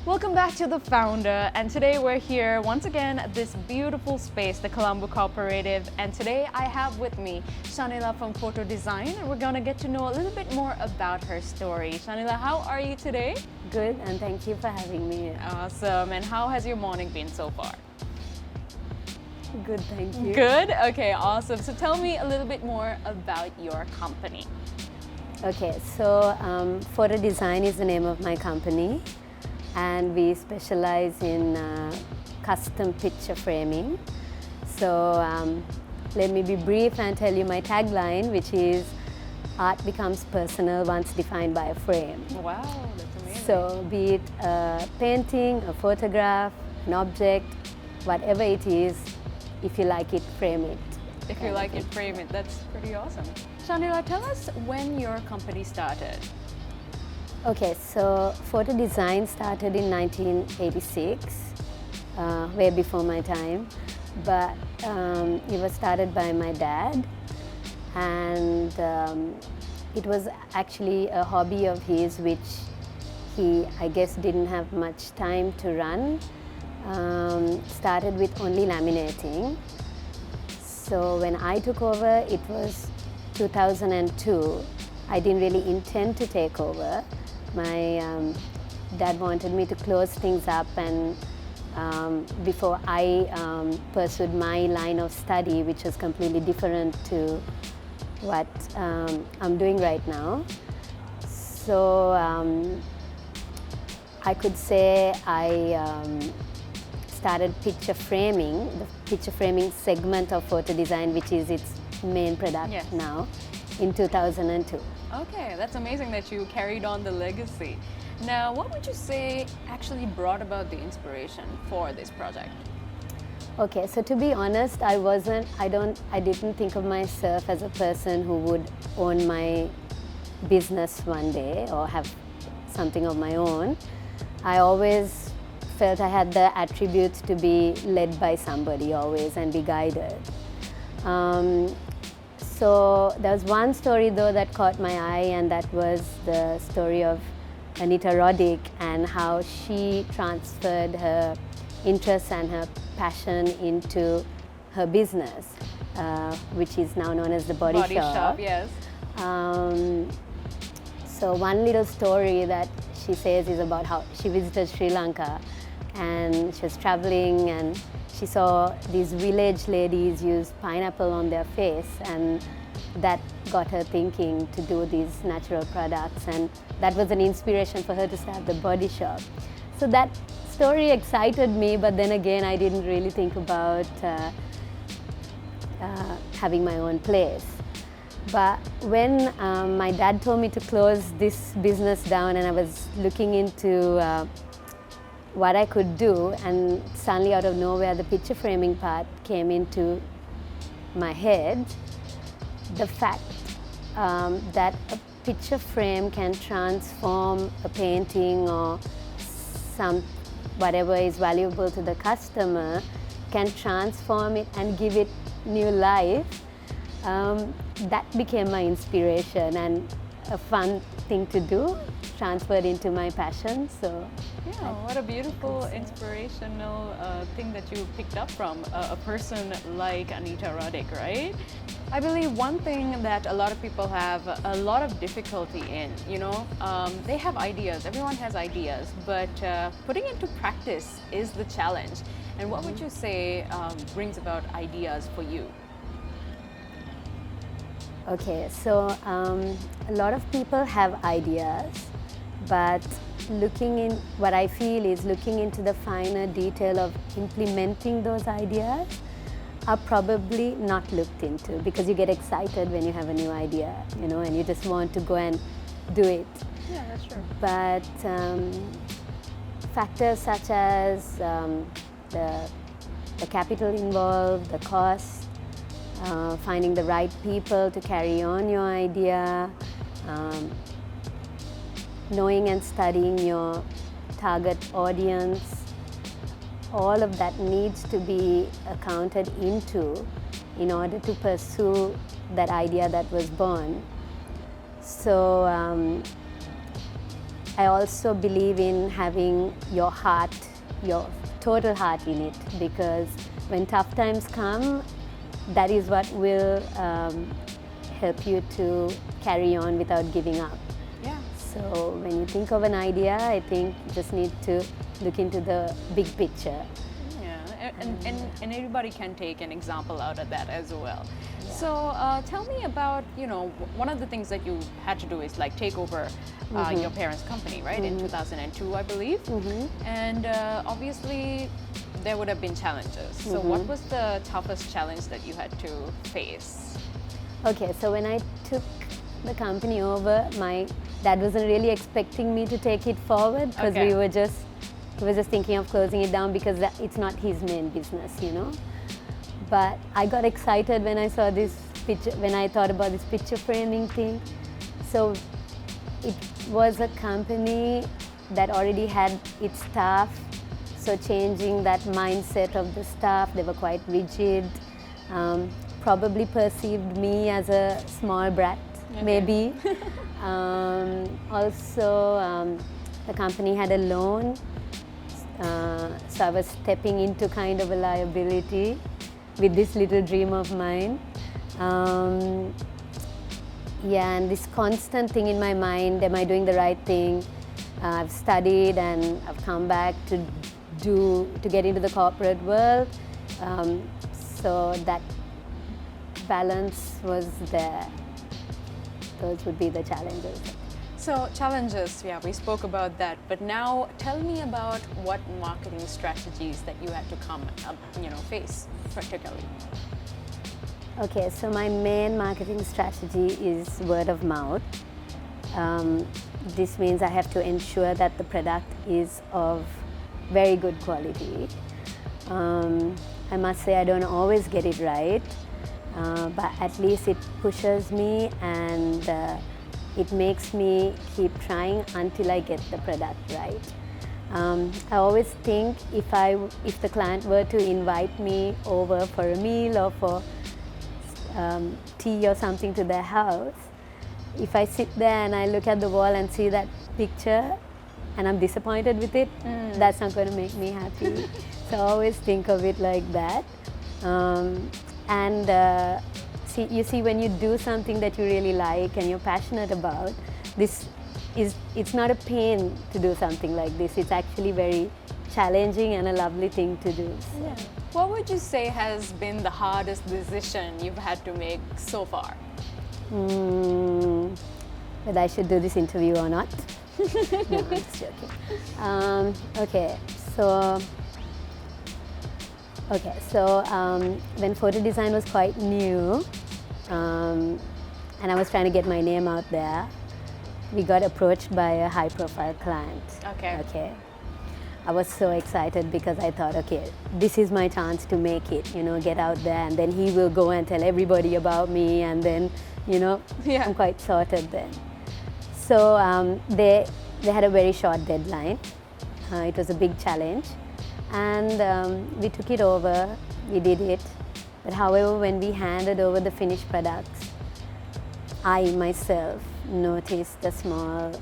Welcome back to The Founder, and today we're here once again at this beautiful space, the Colombo Cooperative, and today I have with me Shanila from Foto Design, and we're going to get to know a little bit more about her story. Shanila, how are you today? Good, and thank you for having me. Awesome, and how has your morning been so far? Good, thank you. Good? Okay, awesome. So tell me a little bit more about your company. Okay, so Foto Design is the name of my company, and we specialize in custom picture framing. So let me be brief and tell you my tagline, which is art becomes personal once defined by a frame. Wow, that's amazing. So be it a painting, a photograph, an object, whatever it is, if you like it, frame it. If you like it, frame it. That's pretty awesome. Shanila, tell us when your company started. Okay, so Foto Design started in 1986, way before my time, but it was started by my dad, and it was actually a hobby of his which he, I guess, didn't have much time to run. Started with only laminating. So when I took over, it was 2002. I didn't really intend to take over. My dad wanted me to close things up, and before I pursued my line of study, which was completely different to what I'm doing right now. So I could say I started picture framing, the picture framing segment of Foto Design, which is its main product now, in 2002. Okay, that's amazing that you carried on the legacy. Now, what would you say actually brought about the inspiration for this project? Okay, so to be honest, I didn't think of myself as a person who would own my business one day or have something of my own. I always felt I had the attributes to be led by somebody always and be guided. So there was one story though that caught my eye, and that was the story of Anita Roddick and how she transferred her interests and her passion into her business, which is now known as the Body Shop. Body Shop, yes. So one little story that she says is about how she visited Sri Lanka, and she was traveling and she saw these village ladies use pineapple on their face, and that got her thinking to do these natural products, and that was an inspiration for her to start the Body Shop. So that story excited me, but then again I didn't really think about having my own place. But when my dad told me to close this business down, and I was looking into what I could do, and suddenly out of nowhere the picture framing part came into my head. The fact that a picture frame can transform a painting or whatever is valuable to the customer, can transform it and give it new life, that became my inspiration and a fun thing to do, transferred into my passion. So yeah, what a beautiful inspirational thing that you picked up from a person like Anita Roddick, right? I believe one thing that a lot of people have a lot of difficulty in, they have ideas, everyone has ideas, but putting into practice is the challenge. And what would you say brings about ideas for you? Okay, so a lot of people have ideas, but what I feel is looking into the finer detail of implementing those ideas are probably not looked into, because you get excited when you have a new idea, and you just want to go and do it. Yeah, that's true. But factors such as the capital involved, the cost, finding the right people to carry on your idea, knowing and studying your target audience, all of that needs to be accounted into in order to pursue that idea that was born. So I also believe in having your heart, your total heart in it, because when tough times come, that is what will help you to carry on without giving up. Yeah. So when you think of an idea, I think you just need to look into the big picture. Yeah, and everybody can take an example out of that as well. Yeah. So tell me about, one of the things that you had to do is like take over your parents' company, right, in 2002, I believe. And obviously there would have been challenges. So what was the toughest challenge that you had to face? Okay, so when I took the company over, my dad wasn't really expecting me to take it forward, because he was just thinking of closing it down because it's not his main business, But I got excited when I saw this picture, when I thought about this picture framing thing. So it was a company that already had its staff, so changing that mindset of the staff, they were quite rigid, probably perceived me as a small brat, maybe. Also, the company had a loan, so I was stepping into kind of a liability with this little dream of mine. And this constant thing in my mind, am I doing the right thing? I've studied and I've come back to get into the corporate world. So that balance was there. Those would be the challenges. So challenges, yeah, we spoke about that. But now tell me about what marketing strategies that you had to face particularly. Okay, so my main marketing strategy is word of mouth. This means I have to ensure that the product is of very good quality. I must say I don't always get it right, but at least it pushes me and it makes me keep trying until I get the product right. I always think if the client were to invite me over for a meal or for tea or something to their house, if I sit there and I look at the wall and see that picture and I'm disappointed with it, that's not going to make me happy. So I always think of it like that. You see, when you do something that you really like and you're passionate about, it's not a pain to do something like this. It's actually very challenging and a lovely thing to do. So. Yeah. What would you say has been the hardest decision you've had to make so far? Whether I should do this interview or not. No, I'm just joking. When photo design was quite new, and I was trying to get my name out there, we got approached by a high-profile client. Okay. I was so excited because I thought, okay, this is my chance to make it, get out there, and then he will go and tell everybody about me, and then, I'm quite sorted then. So they had a very short deadline. It was a big challenge, and we took it over, we did it. But however, when we handed over the finished products, I myself noticed a small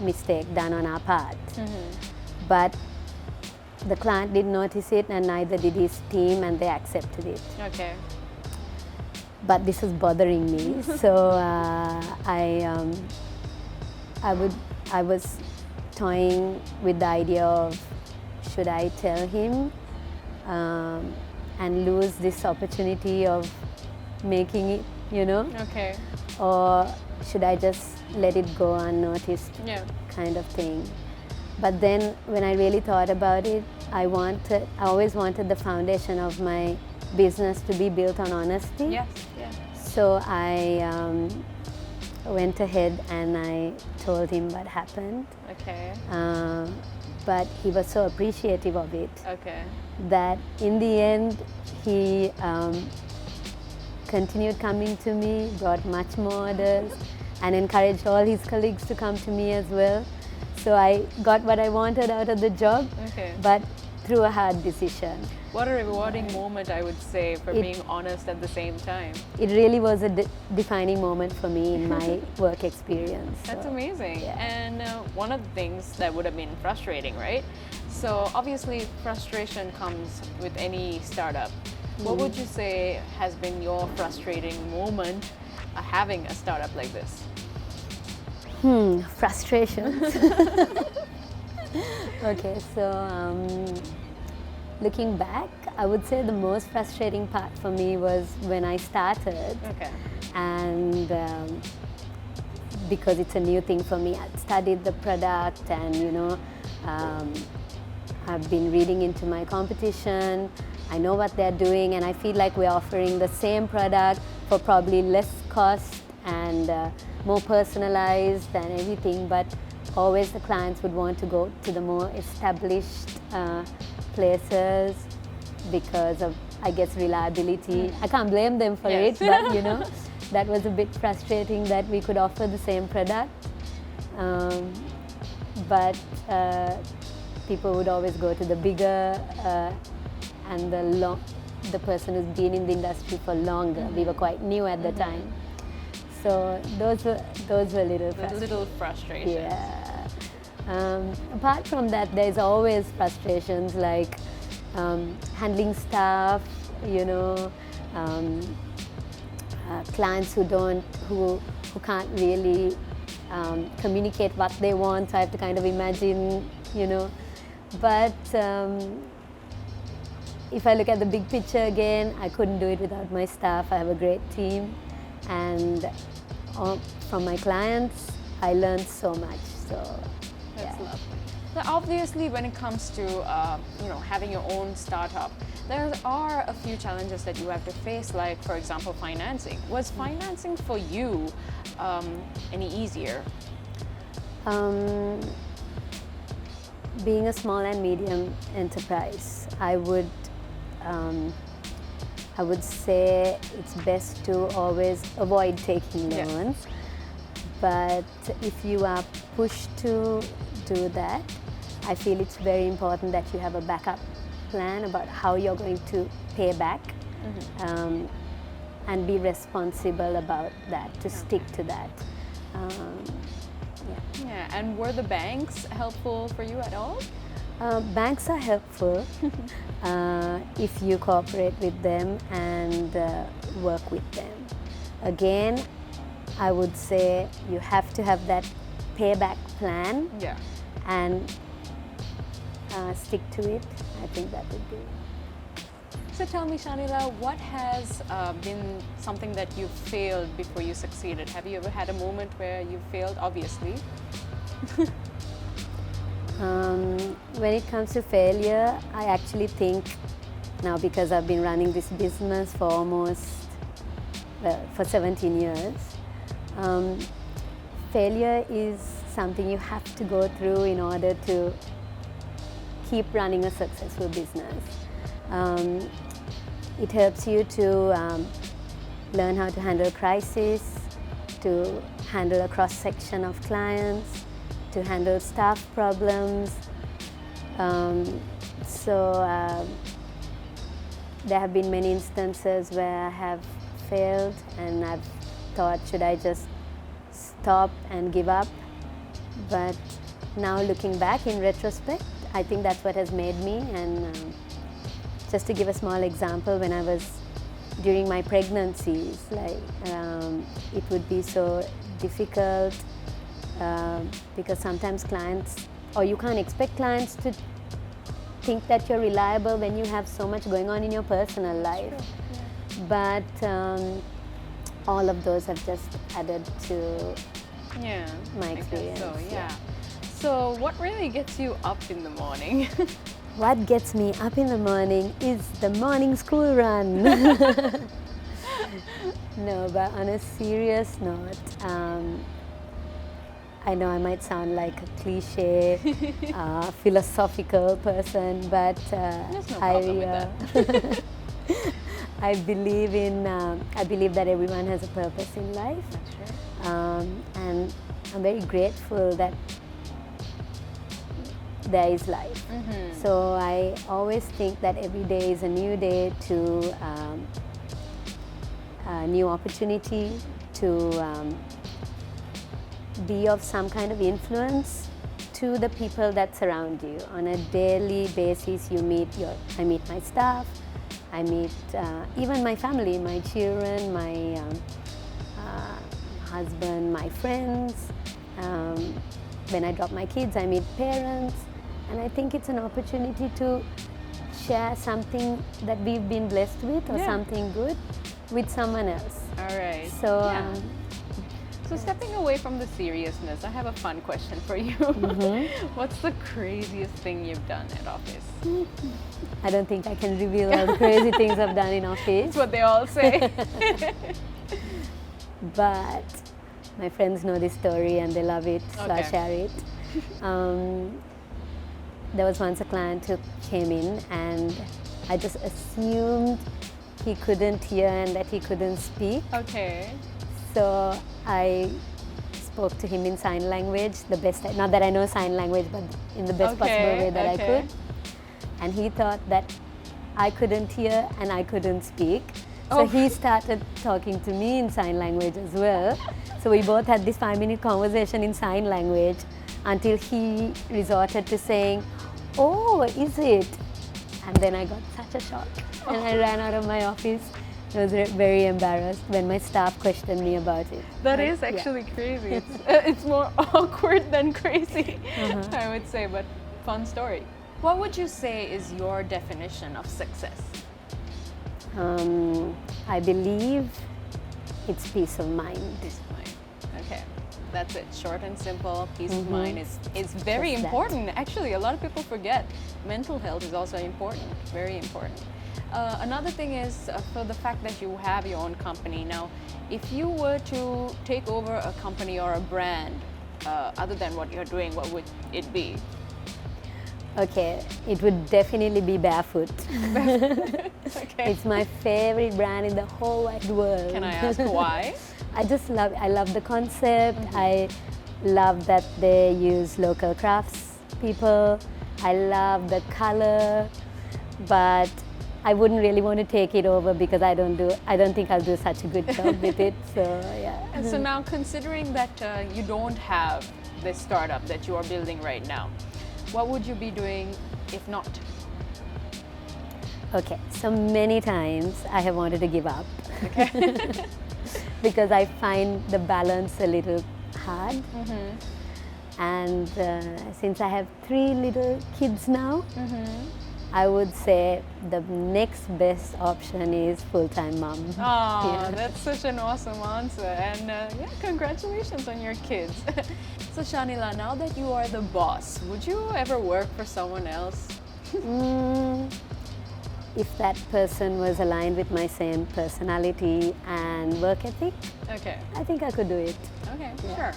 mistake done on our part. But the client didn't notice it, and neither did his team, and they accepted it. Okay. But this was bothering me, so I was toying with the idea of, should I tell him and lose this opportunity of making it, Okay. or should I just let it go unnoticed, kind of thing. But then when I really thought about it, I always wanted the foundation of my business to be built on honesty. Yes. So I went ahead and I told him what happened. Okay. But he was so appreciative of it. Okay. That in the end, he continued coming to me, brought much more orders, and encouraged all his colleagues to come to me as well. So I got what I wanted out of the job. Okay. But through a hard decision. What a rewarding moment, I would say, for being honest at the same time. It really was a defining moment for me in my work experience. That's amazing. yeah. And one of the things that would have been frustrating, right? So obviously frustration comes with any startup. What would you say has been your frustrating moment having a startup like this? Frustrations. Okay, so looking back, I would say the most frustrating part for me was when I started. Okay. And because it's a new thing for me, I'd studied the product, and I've been reading into my competition. I know what they're doing, and I feel like we're offering the same product for probably less cost and more personalized and everything, but always the clients would want to go to the more established places because of, I guess, reliability. I can't blame them for it, but that was a bit frustrating that we could offer the same product, but people would always go to the bigger and the person who's been in the industry for longer. We were quite new at the time, so those were little frustrations. Yeah. Apart from that, there's always frustrations like handling staff, clients who can't really communicate what they want. So I have to kind of imagine, but if I look at the big picture again, I couldn't do it without my staff. I have a great team, and from my clients, I learned so much. So that's lovely. So obviously, when it comes to having your own startup, there are a few challenges that you have to face, like, for example, financing. Was financing for you any easier? Being a small and medium enterprise, I would say it's best to always avoid taking loans. Yes. But if you are pushed to do that, I feel it's very important that you have a backup plan about how you're going to pay back, and be responsible about that, to stick to that. Yeah, and were the banks helpful for you at all? Banks are helpful if you cooperate with them and work with them. Again, I would say you have to have that payback plan, and stick to it. I think that would be. So tell me, Shanila, what has been something that you failed before you succeeded? Have you ever had a moment where you failed, obviously? When it comes to failure, I actually think now, because I've been running this business for for 17 years, failure is something you have to go through in order to keep running a successful business. It helps you to learn how to handle crisis, to handle a cross-section of clients, to handle staff problems. There have been many instances where I have failed and I've thought, should I just stop and give up? But now, looking back in retrospect, I think that's what has made me. And just to give a small example, when I was during my pregnancies, it would be so difficult because sometimes clients, or you can't expect clients to think that you're reliable when you have so much going on in your personal life. Sure. Yeah. But all of those have just added to my experience. So what really gets you up in the morning? What gets me up in the morning is the morning school run. No, but on a serious note, I know I might sound like a cliche, philosophical person, but there's no problem with that. I believe that everyone has a purpose in life. That's right. And I'm very grateful that there is life. So I always think that every day is a new day to a new opportunity to be of some kind of influence to the people that surround you. On a daily basis, I meet my staff, I meet even my family, my children, my husband, my friends. When I drop my kids, I meet parents, and I think it's an opportunity to share something that we've been blessed with or something good with someone else. All right. So, so stepping away from the seriousness, I have a fun question for you. What's the craziest thing you've done at office? I don't think I can reveal all the crazy things I've done in office. That's what they all say. But my friends know this story and they love it, so I share it. There was once a client who came in and I just assumed he couldn't hear and that he couldn't speak. Okay. So I spoke to him in sign language, not that I know sign language, but in the best possible way that I could. And he thought that I couldn't hear and I couldn't speak. So he started talking to me in sign language as well. So we both had this 5-minute conversation in sign language until he resorted to saying, "Oh, is it?" And then I got such a shock and I ran out of my office. I was very embarrassed when my staff questioned me about it. That is actually crazy. It's more awkward than crazy, I would say, but fun story. What would you say is your definition of success? I believe it's peace of mind. Peace of mind. Okay, that's it. Short and simple. Peace of mind is very important. Actually, a lot of people forget mental health is also important. Very important. Another thing is for the fact that you have your own company. Now, if you were to take over a company or a brand other than what you're doing, what would it be? Okay, it would definitely be Barefoot. Okay. It's my favorite brand in the whole wide world. Can I ask why? I love the concept. I love that they use local crafts people. I love the color, but I wouldn't really want to take it over because I don't think I'll do such a good job with it. So yeah. And so now, considering that you don't have this startup that you are building right now, what would you be doing if not? Okay, so many times I have wanted to give up. Okay. Because I find the balance a little hard. And since I have 3 little kids now, I would say the next best option is full-time mom. Oh, that's such an awesome answer. And congratulations on your kids. So Shanila, now that you are the boss, would you ever work for someone else? If that person was aligned with my same personality and work ethic, I think I could do it. Okay, sure.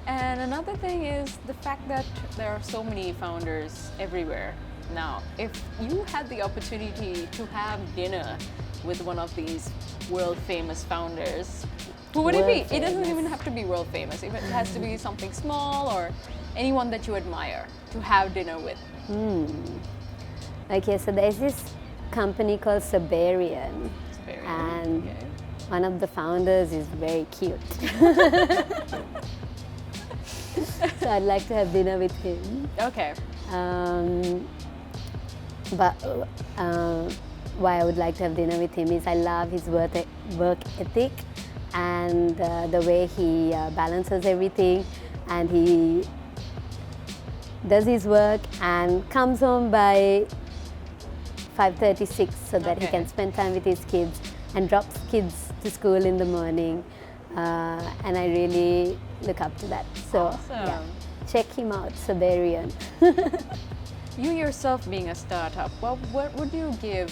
And another thing is the fact that there are so many founders everywhere now. If you had the opportunity to have dinner with one of these world famous founders, who would it be? It doesn't even have to be world famous. It has to be something small or anyone that you admire to have dinner with. Okay, so there's this company called Siberian. And one of the founders is very cute. So I'd like to have dinner with him. Okay. But why I would like to have dinner with him is I love his work ethic and the way he balances everything, and he does his work and comes home by 5:36 so that he can spend time with his kids and drops kids to school in the morning. And I really look up to that. So check him out, Siberian. You yourself being a startup, what would you give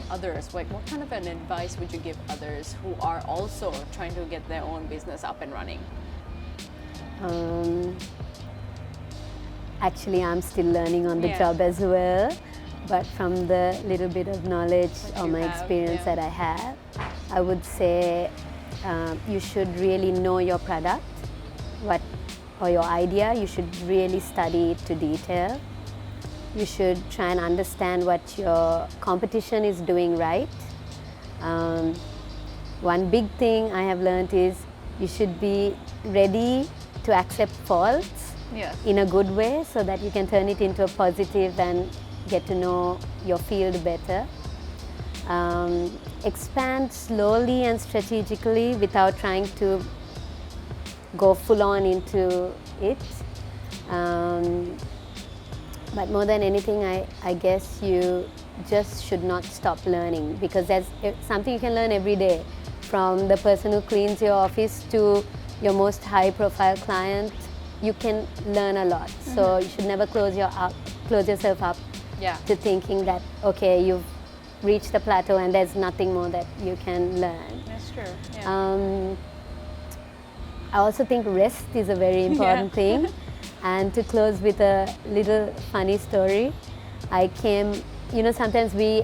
others? Like, what kind of an advice would you give others who are also trying to get their own business up and running? Actually, I'm still learning on the job as well. But from the little bit of knowledge or my experience that I have, I would say you should really know your product, or your idea. You should really study it to detail. you should try and understand what your competition is doing right. One big thing I have learned is you should be ready to accept faults Yes. in a good way so that you can turn it into a positive and get to know your field better. Expand slowly and strategically without trying to go full on into it. But more than anything, I guess you just should not stop learning, because that's something you can learn every day, from the person who cleans your office to your most high profile client. You can learn a lot. So you should never close yourself up Yeah. to thinking that, okay, you've reached the plateau and there's nothing more that you can learn. That's true. Yeah. I also think rest is a very important thing. And to close with a little funny story, I came, sometimes we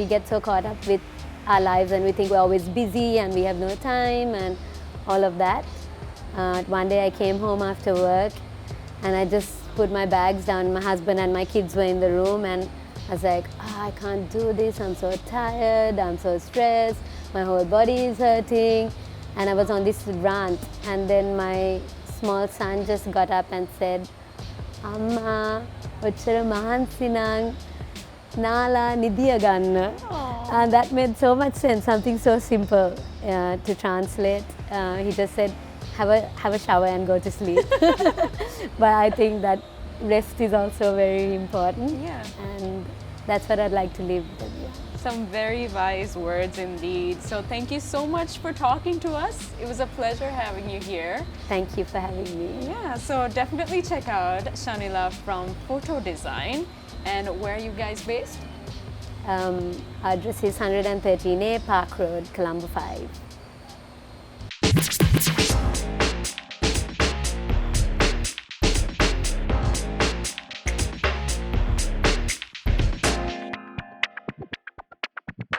get so caught up with our lives and we think we're always busy and we have no time and all of that. One day I came home after work and I just put my bags down. My husband and my kids were in the room and I was like, I can't do this, I'm so tired, I'm so stressed, my whole body is hurting. And I was on this rant, and then my small son just got up and said, Amma, ochara mahansi nang nala nidiya ganna. And that made so much sense, something so simple to translate. He just said, have a shower and go to sleep. But I think that rest is also very important. Yeah. And that's what I'd like to leave with. Yeah. Some very wise words indeed. So thank you so much for talking to us. It was a pleasure having you here. Thank you for having me. Yeah, so definitely check out Shanila from Foto Design. And where are you guys based? Our address is 113A Park Road, Colombo 5.